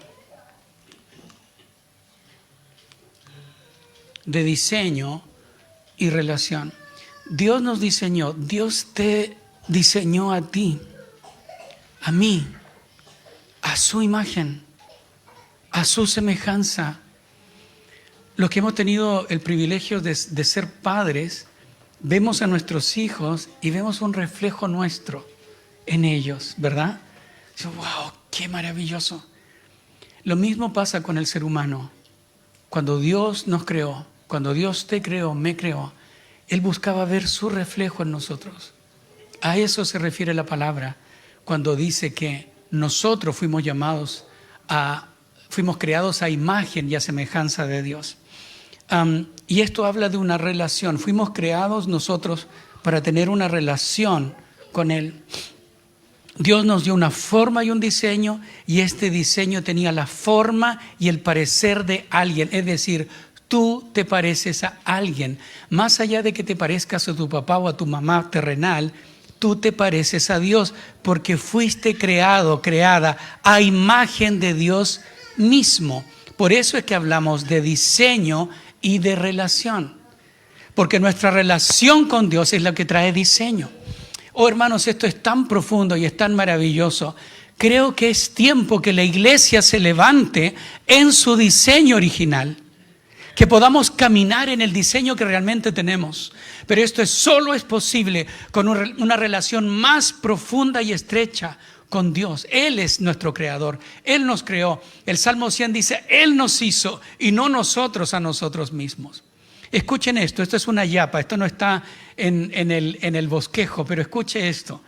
de diseño y relación. Dios nos diseñó, Dios te diseñó a ti, a mí, a su imagen, a su semejanza. Los que hemos tenido el privilegio de ser padres, vemos a nuestros hijos y vemos un reflejo nuestro en ellos, ¿verdad? ¡Wow! ¡Qué maravilloso! Lo mismo pasa con el ser humano. Cuando Dios nos creó, cuando Dios te creó, me creó, Él buscaba ver su reflejo en nosotros. A eso se refiere la palabra cuando dice que nosotros fuimos creados a imagen y a semejanza de Dios. Y esto habla de una relación. Fuimos creados nosotros para tener una relación con Él. Dios nos dio una forma y un diseño, y este diseño tenía la forma y el parecer de alguien. Es decir, tú te pareces a alguien. Más allá de que te parezcas a tu papá o a tu mamá terrenal, tú te pareces a Dios porque fuiste creada a imagen de Dios mismo. Por eso es que hablamos de diseño y de relación, porque nuestra relación con Dios es la que trae diseño. Oh, hermanos, esto es tan profundo y es tan maravilloso. Creo que es tiempo que la iglesia se levante en su diseño original, que podamos caminar en el diseño que realmente tenemos. Pero esto solo es posible con una relación más profunda y estrecha con Dios. Él es nuestro creador, Él nos creó. El Salmo 100 dice, Él nos hizo y no nosotros a nosotros mismos. Escuchen esto es una yapa, esto no está en el bosquejo, pero escuche esto.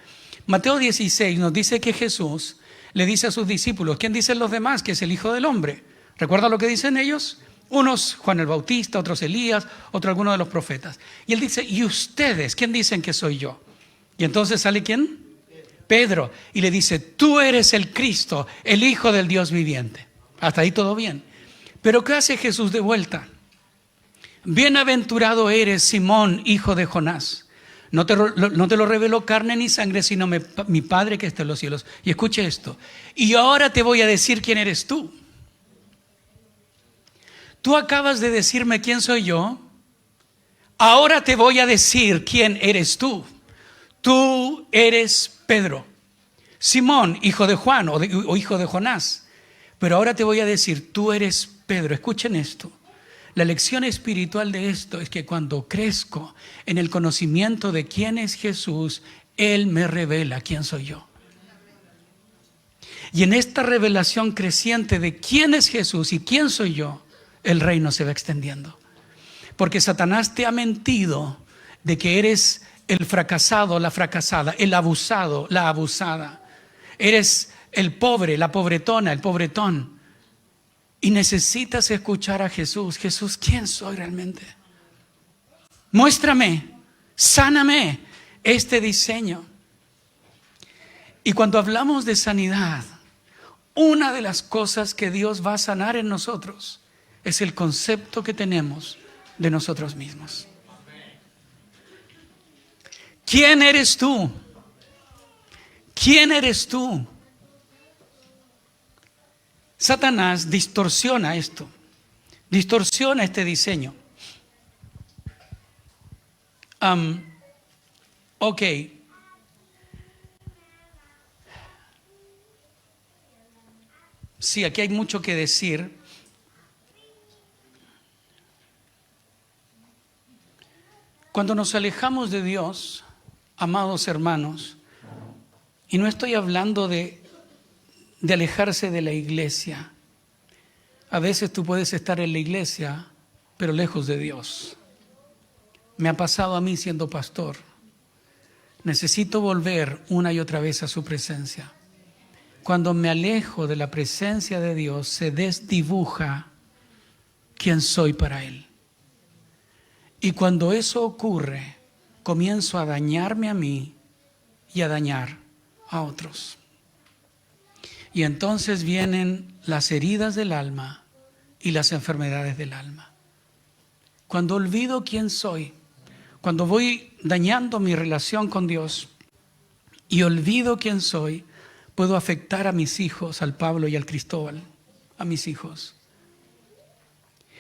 Mateo 16 nos dice que Jesús le dice a sus discípulos, ¿quién dicen los demás que es el Hijo del Hombre? ¿Recuerda lo que dicen ellos? Unos Juan el Bautista, otros Elías, otro alguno de los profetas. Y él dice, ¿y ustedes quién dicen que soy yo? Y entonces sale ¿quién? Pedro. Y le dice, tú eres el Cristo, el Hijo del Dios viviente. Hasta ahí todo bien. Pero ¿qué hace Jesús de vuelta? Bienaventurado eres, Simón, hijo de Jonás. No te lo reveló carne ni sangre, sino mi Padre que está en los cielos. Y escuche esto. Y ahora te voy a decir quién eres tú. Tú acabas de decirme quién soy yo. Ahora te voy a decir quién eres tú. Tú eres Pedro, Simón, hijo de Juan o hijo de Jonás. Pero ahora te voy a decir, tú eres Pedro. Escuchen esto. La lección espiritual de esto es que cuando crezco en el conocimiento de quién es Jesús, Él me revela quién soy yo. Y en esta revelación creciente de quién es Jesús y quién soy yo, el reino se va extendiendo. Porque Satanás te ha mentido de que eres el fracasado, la fracasada, el abusado, la abusada. Eres el pobre, la pobretona, el pobretón. Y necesitas escuchar a Jesús. Jesús, ¿quién soy realmente? Muéstrame, sáname este diseño. Y cuando hablamos de sanidad, una de las cosas que Dios va a sanar en nosotros es el concepto que tenemos de nosotros mismos. ¿Quién eres tú? ¿Quién eres tú? Satanás distorsiona esto, distorsiona este diseño. Ok. Sí, aquí hay mucho que decir. Cuando nos alejamos de Dios, amados hermanos, y no estoy hablando de alejarse de la iglesia. A veces tú puedes estar en la iglesia, pero lejos de Dios. Me ha pasado a mí siendo pastor. Necesito volver una y otra vez a su presencia. Cuando me alejo de la presencia de Dios, se desdibuja quién soy para Él. Y cuando eso ocurre, comienzo a dañarme a mí y a dañar a otros. Y entonces vienen las heridas del alma y las enfermedades del alma. Cuando olvido quién soy, cuando voy dañando mi relación con Dios y olvido quién soy, puedo afectar a mis hijos, al Pablo y al Cristóbal, a mis hijos.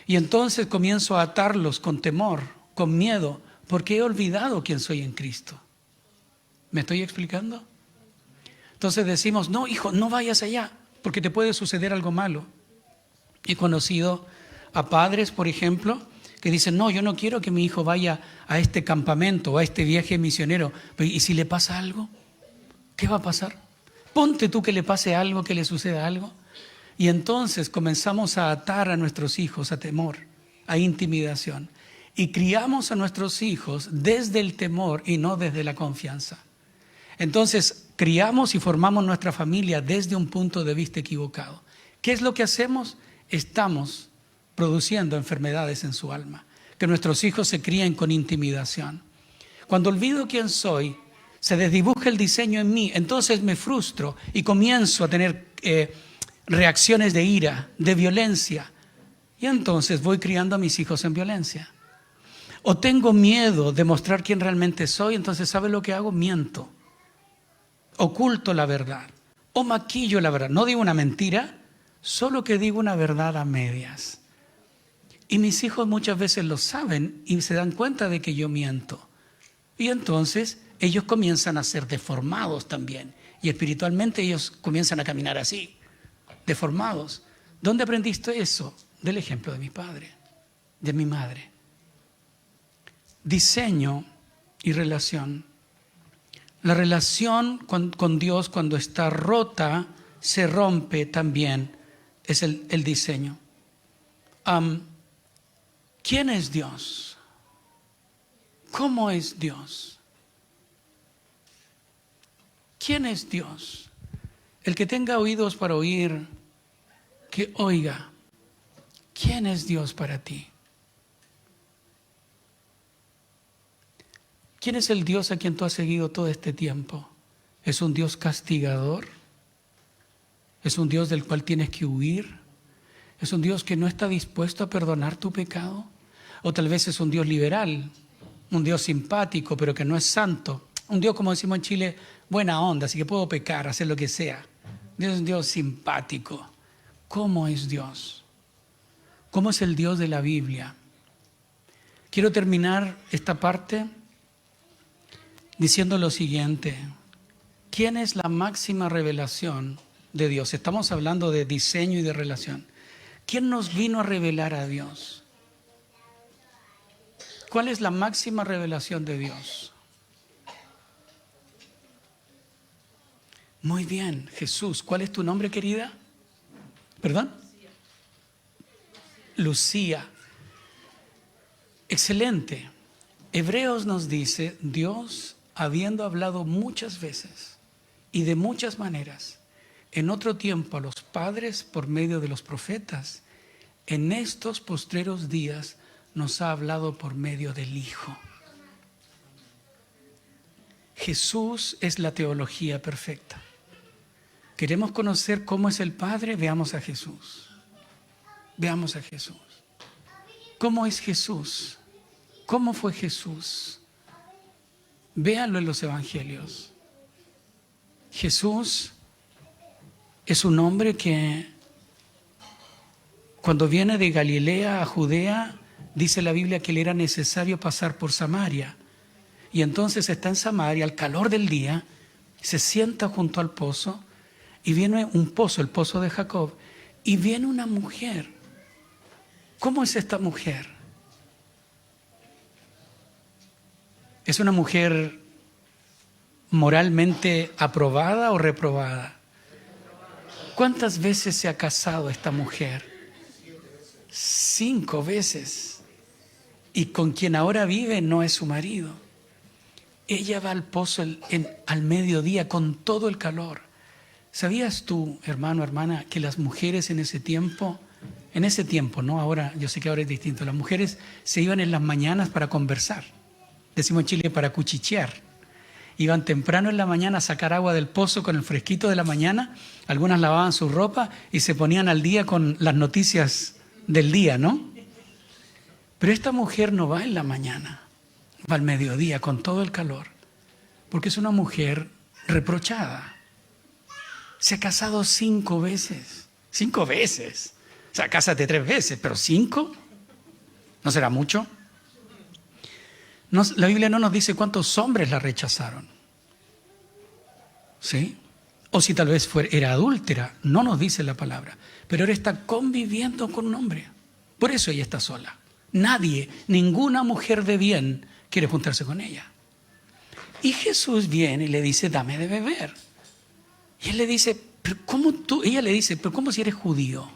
Y entonces comienzo a atarlos con temor, con miedo, porque he olvidado quién soy en Cristo. ¿Me estoy explicando? Entonces decimos, no, hijo, no vayas allá, porque te puede suceder algo malo. He conocido a padres, por ejemplo, que dicen, no, yo no quiero que mi hijo vaya a este campamento o a este viaje misionero. ¿Y si le pasa algo? ¿Qué va a pasar? Ponte tú que le pase algo, que le suceda algo. Y entonces comenzamos a atar a nuestros hijos a temor, a intimidación. Y criamos a nuestros hijos desde el temor y no desde la confianza. Entonces, criamos y formamos nuestra familia desde un punto de vista equivocado. ¿Qué es lo que hacemos? Estamos produciendo enfermedades en su alma. Que nuestros hijos se críen con intimidación. Cuando olvido quién soy, se desdibuja el diseño en mí. Entonces me frustro y comienzo a tener reacciones de ira, de violencia. Y entonces voy criando a mis hijos en violencia. O tengo miedo de mostrar quién realmente soy, entonces ¿sabe lo que hago? Miento. Oculto la verdad. O maquillo la verdad. No digo una mentira, solo que digo una verdad a medias. Y mis hijos muchas veces lo saben y se dan cuenta de que yo miento. Y entonces ellos comienzan a ser deformados también. Y espiritualmente ellos comienzan a caminar así, deformados. ¿Dónde aprendiste eso? Del ejemplo de mi padre, de mi madre. Diseño y relación. La relación con Dios, cuando está rota, se rompe también. Es el diseño. ¿Quién es Dios? ¿Cómo es Dios? ¿Quién es Dios? El que tenga oídos para oír, que oiga. ¿Quién es Dios para ti? ¿Quién es el Dios a quien tú has seguido todo este tiempo? ¿Es un Dios castigador? ¿Es un Dios del cual tienes que huir? ¿Es un Dios que no está dispuesto a perdonar tu pecado? ¿O tal vez es un Dios liberal, un Dios simpático, pero que no es santo? Un Dios, como decimos en Chile, buena onda, así que puedo pecar, hacer lo que sea. Dios es un Dios simpático. ¿Cómo es Dios? ¿Cómo es el Dios de la Biblia? Quiero terminar esta parte diciendo lo siguiente. ¿Quién es la máxima revelación de Dios? Estamos hablando de diseño y de relación. ¿Quién nos vino a revelar a Dios? ¿Cuál es la máxima revelación de Dios? Muy bien, Jesús. ¿Cuál es tu nombre, querida? ¿Perdón? Lucía. Excelente. Hebreos nos dice, Dios, habiendo hablado muchas veces y de muchas maneras, en otro tiempo a los padres por medio de los profetas, en estos postreros días nos ha hablado por medio del Hijo. Jesús es la teología perfecta. ¿Queremos conocer cómo es el Padre? Veamos a Jesús. Veamos a Jesús. ¿Cómo es Jesús? ¿Cómo fue Jesús? Véanlo en los evangelios. Jesús es un hombre que cuando viene de Galilea a Judea, dice la Biblia que le era necesario pasar por Samaria. Y entonces está en Samaria, al calor del día, se sienta junto al pozo y viene un pozo, el pozo de Jacob, y viene una mujer. ¿Cómo es esta mujer? ¿Es una mujer moralmente aprobada o reprobada? ¿Cuántas veces se ha casado esta mujer? 5 veces. Y con quien ahora vive no es su marido. Ella va al pozo al mediodía con todo el calor. ¿Sabías tú, hermano, hermana, que las mujeres en ese tiempo, no, ahora, yo sé que ahora es distinto, las mujeres se iban en las mañanas para conversar? Decimos en Chile para cuchichear. Iban temprano en la mañana a sacar agua del pozo con el fresquito de la mañana. Algunas lavaban su ropa y se ponían al día con las noticias del día, ¿no? Pero esta mujer no va en la mañana, va al mediodía con todo el calor, porque es una mujer reprochada. Se ha casado 5 veces. 5 veces. O sea, cásate 3 veces, pero 5, ¿no será mucho? No, la Biblia no nos dice cuántos hombres la rechazaron. ¿Sí? O si tal vez era adúltera, no nos dice la palabra. Pero ahora está conviviendo con un hombre. Por eso ella está sola. Nadie, ninguna mujer de bien quiere juntarse con ella. Y Jesús viene y le dice, dame de beber. Y él le dice, pero ¿cómo tú? Ella le dice, pero ¿cómo si eres judío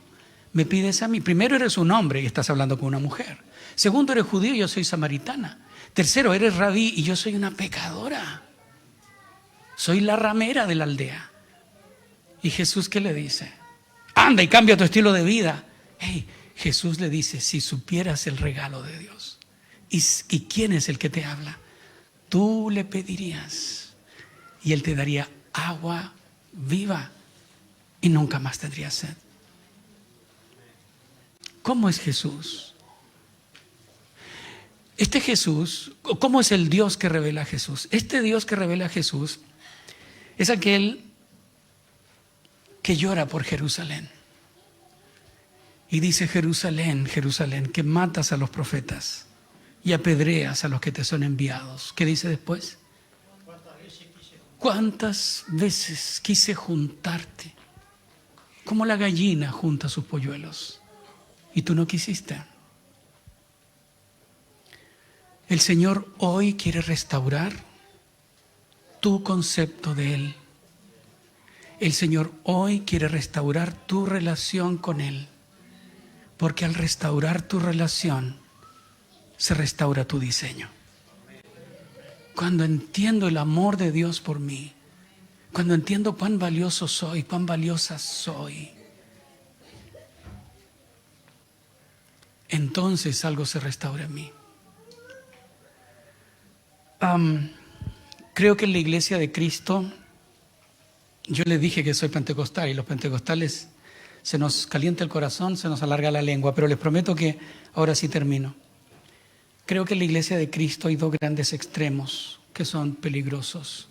me pides a mí? Primero, eres un hombre y estás hablando con una mujer. Segundo, eres judío y yo soy samaritana. Tercero, eres rabí y yo soy una pecadora. Soy la ramera de la aldea. ¿Y Jesús qué le dice? Anda y cambia tu estilo de vida. Hey, Jesús le dice, si supieras el regalo de Dios. ¿Y quién es el que te habla? Tú le pedirías y Él te daría agua viva y nunca más tendrías sed. ¿Cómo es Jesús? Este Jesús, ¿cómo es el Dios que revela a Jesús? Este Dios que revela a Jesús es aquel que llora por Jerusalén. Y dice, Jerusalén, Jerusalén, que matas a los profetas y apedreas a los que te son enviados. ¿Qué dice después? ¿Cuántas veces quise juntarte? Como la gallina junta sus polluelos. Y tú no quisiste. El Señor hoy quiere restaurar tu concepto de Él. El Señor hoy quiere restaurar tu relación con Él. Porque al restaurar tu relación, se restaura tu diseño. Cuando entiendo el amor de Dios por mí, cuando entiendo cuán valioso soy, cuán valiosa soy, entonces algo se restaura en mí. Creo que en la iglesia de Cristo, yo les dije que soy pentecostal y los pentecostales se nos calienta el corazón, se nos alarga la lengua, pero les prometo que ahora sí termino. Creo que en la iglesia de Cristo hay 2 grandes extremos que son peligrosos.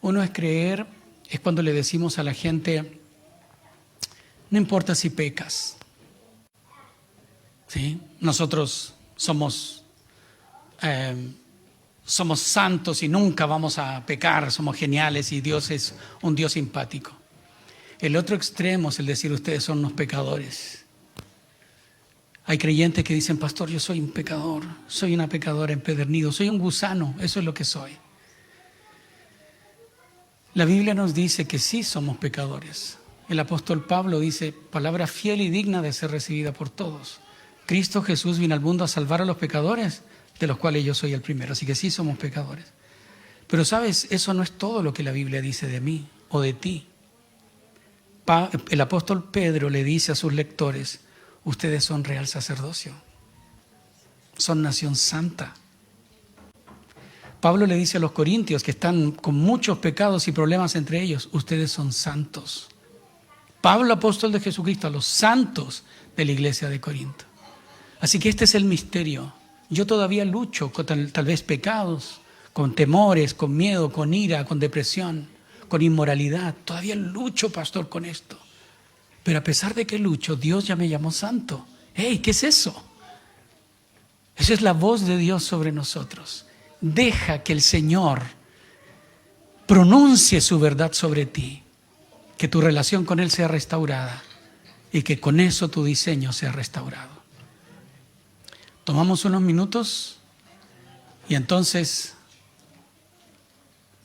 Uno es cuando le decimos a la gente, no importa si pecas, ¿sí? Nosotros somos santos y nunca vamos a pecar, somos geniales y Dios es un Dios simpático. El otro extremo es el decir, ustedes son unos pecadores. Hay creyentes que dicen, pastor, yo soy un pecador, soy una pecadora empedernido, soy un gusano, eso es lo que soy. La Biblia nos dice que sí somos pecadores. El apóstol Pablo dice, palabra fiel y digna de ser recibida por todos. Cristo Jesús vino al mundo a salvar a los pecadores, de los cuales yo soy el primero. Así que sí somos pecadores. Pero sabes, eso no es todo lo que la Biblia dice de mí o de ti. El apóstol Pedro le dice a sus lectores, ustedes son real sacerdocio, son nación santa. Pablo le dice a los corintios que están con muchos pecados y problemas entre ellos, ustedes son santos. Pablo, apóstol de Jesucristo, a los santos de la iglesia de Corinto. Así que este es el misterio. Yo todavía lucho con tal vez pecados, con temores, con miedo, con ira, con depresión, con inmoralidad. Todavía lucho, pastor, con esto. Pero a pesar de que lucho, Dios ya me llamó santo. ¡Hey! ¿Qué es eso? Esa es la voz de Dios sobre nosotros. Deja que el Señor pronuncie su verdad sobre ti, que tu relación con Él sea restaurada y que con eso tu diseño sea restaurado. Tomamos unos minutos y entonces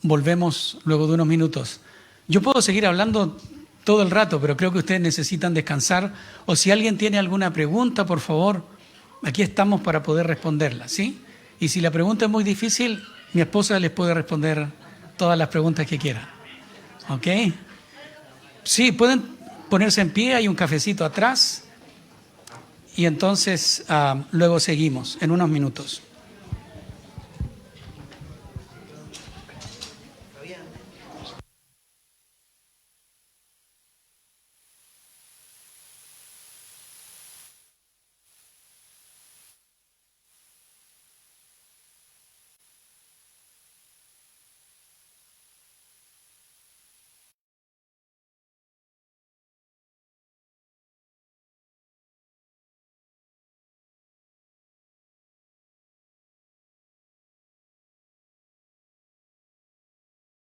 volvemos luego de unos minutos. Yo puedo seguir hablando todo el rato, pero creo que ustedes necesitan descansar, o si alguien tiene alguna pregunta, por favor, aquí estamos para poder responderla, ¿sí? Y si la pregunta es muy difícil, mi esposa les puede responder todas las preguntas que quieran. ¿Ok? Sí, pueden ponerse en pie, hay un cafecito atrás y entonces luego seguimos en unos minutos.